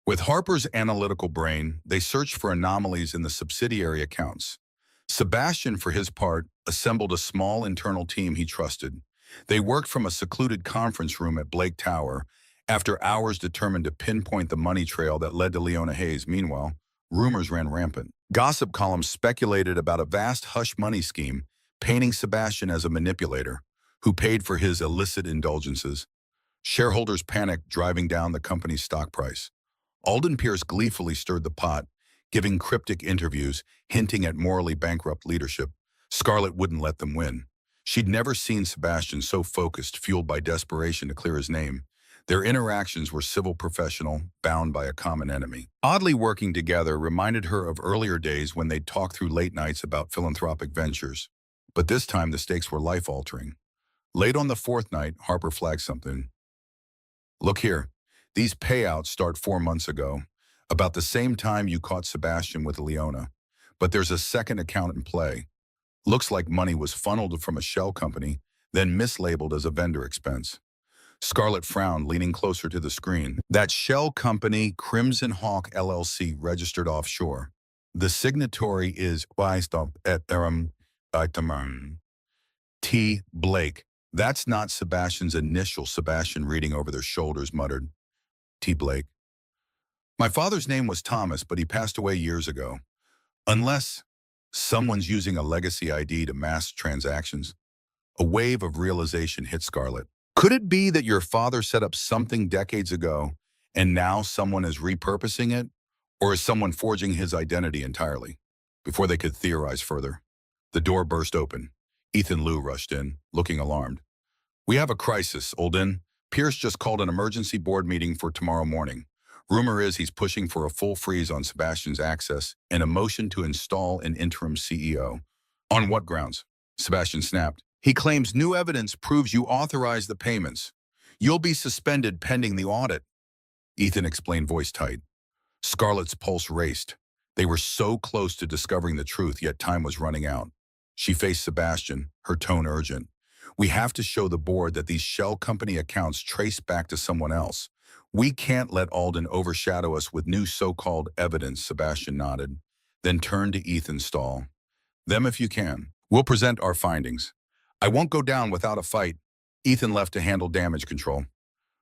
Speaker 1: With Harper's analytical brain, they searched for anomalies in the subsidiary accounts. Sebastian, for his part, assembled a small internal team he trusted. They worked from a secluded conference room at Blake Tower, after hours determined to pinpoint the money trail that led to Leona Hayes. Meanwhile, rumors ran rampant. Gossip columns speculated about a vast hush money scheme, painting Sebastian as a manipulator who paid for his illicit indulgences. Shareholders panicked, driving down the company's stock price. Alden Pierce gleefully stirred the pot, giving cryptic interviews, hinting at morally bankrupt leadership. Scarlett wouldn't let them win. She'd never seen Sebastian so focused, fueled by desperation to clear his name. Their interactions were civil professional, bound by a common enemy. Oddly, working together reminded her of earlier days when they'd talk through late nights about philanthropic ventures. But this time the stakes were life-altering. Late on the fourth night, Harper flagged something. Look here, these payouts start 4 months ago, about the same time you caught Sebastian with Leona. But there's a second account in play. Looks like money was funneled from a shell company, then mislabeled as a vendor expense. Scarlett frowned, leaning closer to the screen. That shell company, Crimson Hawk LLC, registered offshore. The signatory is T. Blake. That's not Sebastian's initial. Sebastian, reading over their shoulders, muttered, T. Blake. My father's name was Thomas, but he passed away years ago. Unless someone's using a legacy ID to mask transactions. A wave of realization hit Scarlett. Could it be that your father set up something decades ago, and now someone is repurposing it? Or is someone forging his identity entirely? Before they could theorize further, the door burst open. Ethan Liu rushed in, looking alarmed. We have a crisis, Olden. Pierce just called an emergency board meeting for tomorrow morning. Rumor is he's pushing for a full freeze on Sebastian's access and a motion to install an interim CEO. On what grounds? Sebastian snapped. He claims new evidence proves you authorized the payments. You'll be suspended pending the audit. Ethan explained, voice tight. Scarlett's pulse raced. They were so close to discovering the truth, yet time was running out. She faced Sebastian, her tone urgent. We have to show the board that these shell company accounts trace back to someone else. We can't let Alden overshadow us with new so-called evidence, Sebastian nodded, then turned to Ethan Stahl. Them if you can. We'll present our findings. I won't go down without a fight. Ethan left to handle damage control.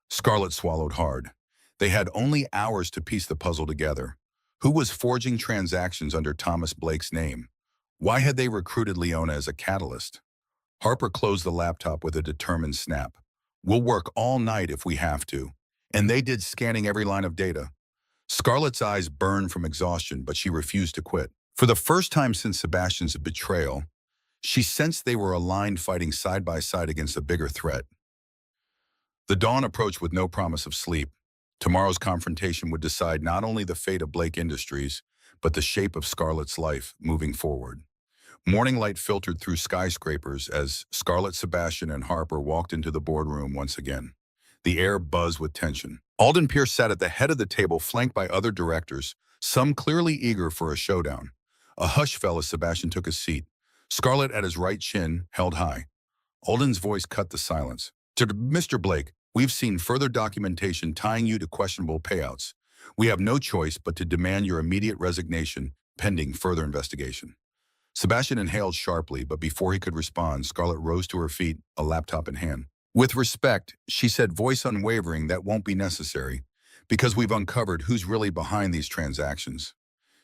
Speaker 1: Scarlett swallowed hard. They had only hours to piece the puzzle together. Who was forging transactions under Thomas Blake's name? Why had they recruited Leona as a catalyst? Harper closed the laptop with a determined snap. We'll work all night if we have to. And they did, scanning every line of data. Scarlett's eyes burned from exhaustion, but she refused to quit. For the first time since Sebastian's betrayal, she sensed they were aligned, fighting side by side against a bigger threat. The dawn approached with no promise of sleep. Tomorrow's confrontation would decide not only the fate of Blake Industries, but the shape of Scarlett's life moving forward. Morning light filtered through skyscrapers as Scarlett, Sebastian, and Harper walked into the boardroom once again. The air buzzed with tension. Alden Pierce sat at the head of the table, flanked by other directors, some clearly eager for a showdown. A hush fell as Sebastian took his seat, Scarlett at his right chin held high. Alden's voice cut the silence. To Mr. Blake, we've seen further documentation tying you to questionable payouts. We have no choice but to demand your immediate resignation, pending further investigation. Sebastian inhaled sharply, but before he could respond, Scarlett rose to her feet, a laptop in hand. With respect, she said, voice unwavering, that won't be necessary, because we've uncovered who's really behind these transactions.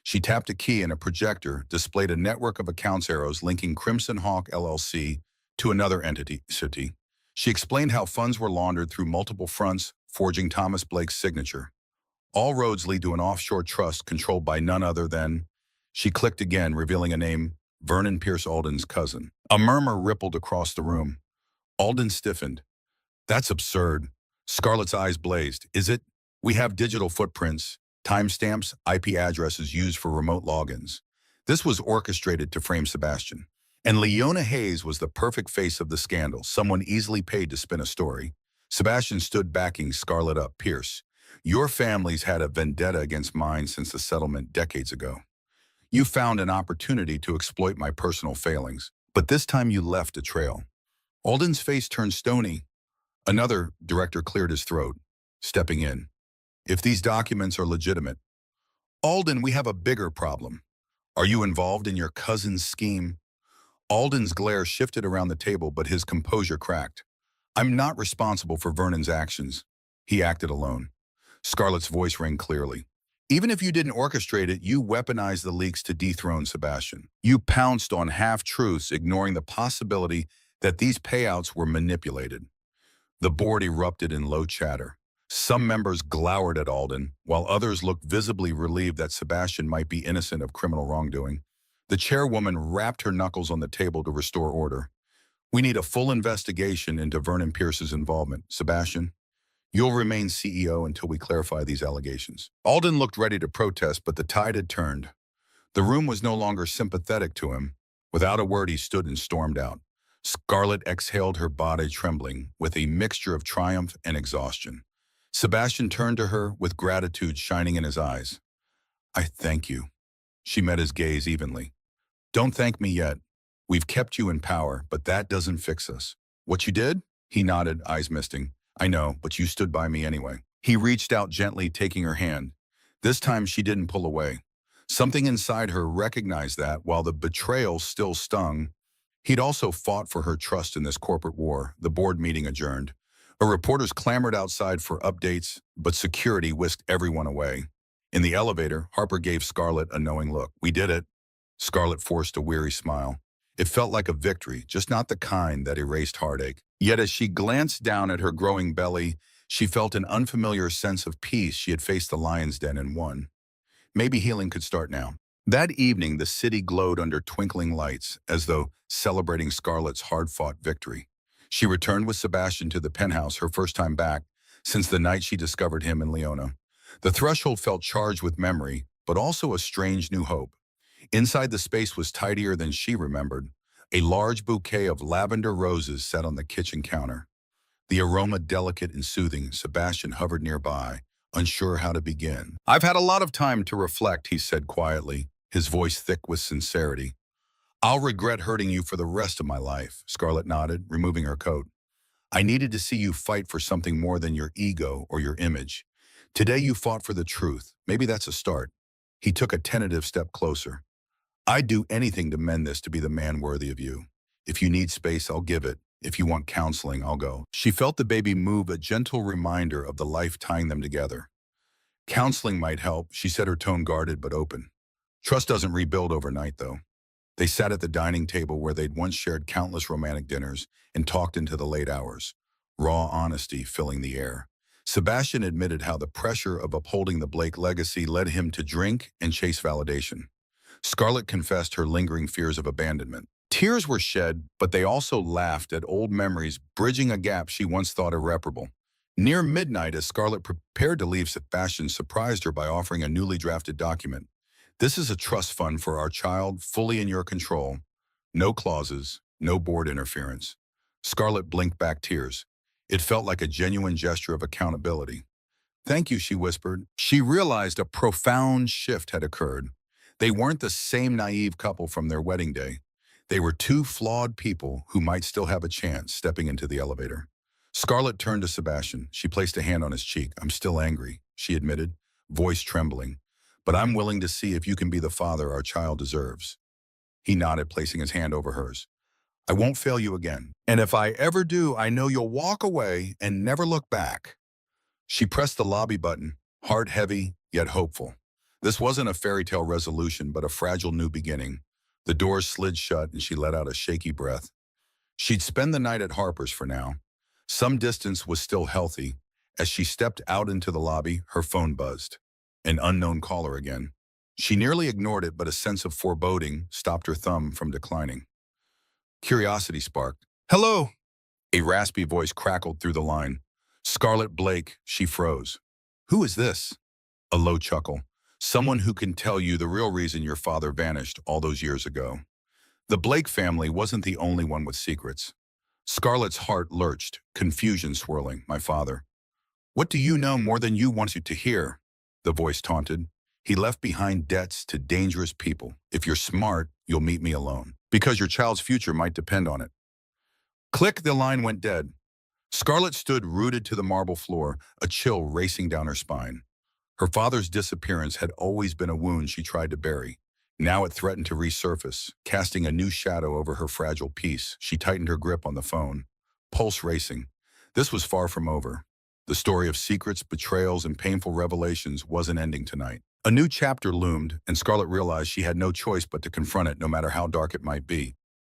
Speaker 1: She tapped a key and a projector displayed a network of accounts arrows linking Crimson Hawk LLC to another entity. She explained how funds were laundered through multiple fronts, forging Thomas Blake's signature. All roads lead to an offshore trust controlled by none other than... She clicked again, revealing a name, Vernon Pierce Alden's cousin. A murmur rippled across the room. Alden stiffened. That's absurd. Scarlett's eyes blazed. Is it? We have digital footprints, timestamps, IP addresses used for remote logins. This was orchestrated to frame Sebastian. And Leona Hayes was the perfect face of the scandal, someone easily paid to spin a story. Sebastian stood backing Scarlett up. Pierce, your family's had a vendetta against mine since the settlement decades ago. You found an opportunity to exploit my personal failings, but this time you left a trail. Alden's face turned stony. Another director cleared his throat, stepping in. If these documents are legitimate, Alden, we have a bigger problem. Are you involved in your cousin's scheme? Alden's glare shifted around the table, but his composure cracked. I'm not responsible for Vernon's actions. He acted alone. Scarlett's voice rang clearly. Even if you didn't orchestrate it, you weaponized the leaks to dethrone Sebastian. You pounced on half-truths, ignoring the possibility that these payouts were manipulated. The board erupted in low chatter. Some members glowered at Alden, while others looked visibly relieved that Sebastian might be innocent of criminal wrongdoing. The chairwoman rapped her knuckles on the table to restore order. We need a full investigation into Vernon Pierce's involvement. Sebastian, you'll remain CEO until we clarify these allegations. Alden looked ready to protest, but the tide had turned. The room was no longer sympathetic to him. Without a word, he stood and stormed out. Scarlett exhaled, her body trembling, with a mixture of triumph and exhaustion. Sebastian turned to her with gratitude shining in his eyes. I thank you. She met his gaze evenly. Don't thank me yet. We've kept you in power, but that doesn't fix us. What you did? He nodded, eyes misting. I know, but you stood by me anyway. He reached out gently, taking her hand. This time she didn't pull away. Something inside her recognized that, while the betrayal still stung, he'd also fought for her trust in this corporate war. The board meeting adjourned. Reporters clamored outside for updates, but security whisked everyone away. In the elevator, Harper gave Scarlett a knowing look. We did it. Scarlett forced a weary smile. It felt like a victory, just not the kind that erased heartache. Yet as she glanced down at her growing belly, she felt an unfamiliar sense of peace. She had faced the lion's den and won. Maybe healing could start now. That evening, the city glowed under twinkling lights, as though celebrating Scarlett's hard-fought victory. She returned with Sebastian to the penthouse, her first time back, since the night she discovered him in Leona. The threshold felt charged with memory, but also a strange new hope. Inside, the space was tidier than she remembered. A large bouquet of lavender roses sat on the kitchen counter. The aroma delicate and soothing, Sebastian hovered nearby, unsure how to begin. I've had a lot of time to reflect, he said quietly, his voice thick with sincerity. I'll regret hurting you for the rest of my life, Scarlett nodded, removing her coat. I needed to see you fight for something more than your ego or your image. Today you fought for the truth. Maybe that's a start. He took a tentative step closer. I'd do anything to mend this, to be the man worthy of you. If you need space, I'll give it. If you want counseling, I'll go. She felt the baby move, a gentle reminder of the life tying them together. Counseling might help, she said, her tone guarded but open. Trust doesn't rebuild overnight, though. They sat at the dining table where they'd once shared countless romantic dinners and talked into the late hours, raw honesty filling the air. Sebastian admitted how the pressure of upholding the Blake legacy led him to drink and chase validation. Scarlett confessed her lingering fears of abandonment. Tears were shed, but they also laughed at old memories, bridging a gap she once thought irreparable. Near midnight, as Scarlett prepared to leave, Sebastian surprised her by offering a newly drafted document. This is a trust fund for our child, fully in your control. No clauses, no board interference. Scarlett blinked back tears. It felt like a genuine gesture of accountability. Thank you, she whispered. She realized a profound shift had occurred. They weren't the same naive couple from their wedding day. They were two flawed people who might still have a chance, stepping into the elevator. Scarlett turned to Sebastian. She placed a hand on his cheek. I'm still angry, she admitted, voice trembling. But I'm willing to see if you can be the father our child deserves. He nodded, placing his hand over hers. I won't fail you again. And if I ever do, I know you'll walk away and never look back. She pressed the lobby button, heart heavy, yet hopeful. This wasn't a fairy tale resolution, but a fragile new beginning. The doors slid shut and she let out a shaky breath. She'd spend the night at Harper's for now. Some distance was still healthy. As she stepped out into the lobby, her phone buzzed. An unknown caller again. She nearly ignored it, but a sense of foreboding stopped her thumb from declining. Curiosity sparked. "Hello!" A raspy voice crackled through the line. "Scarlett Blake," she froze. "Who is this?" A low chuckle. "Someone who can tell you the real reason your father vanished all those years ago." The Blake family wasn't the only one with secrets. Scarlett's heart lurched, confusion swirling. "My father." "What do you know more than you wanted to hear?" The voice taunted. "He left behind debts to dangerous people. If you're smart, you'll meet me alone, because your child's future might depend on it." Click, the line went dead. Scarlett stood rooted to the marble floor, a chill racing down her spine. Her father's disappearance had always been a wound she tried to bury. Now it threatened to resurface, casting a new shadow over her fragile peace. She tightened her grip on the phone, pulse racing. This was far from over. The story of secrets, betrayals, and painful revelations wasn't ending tonight. A new chapter loomed, and Scarlett realized she had no choice but to confront it, no matter how dark it might be.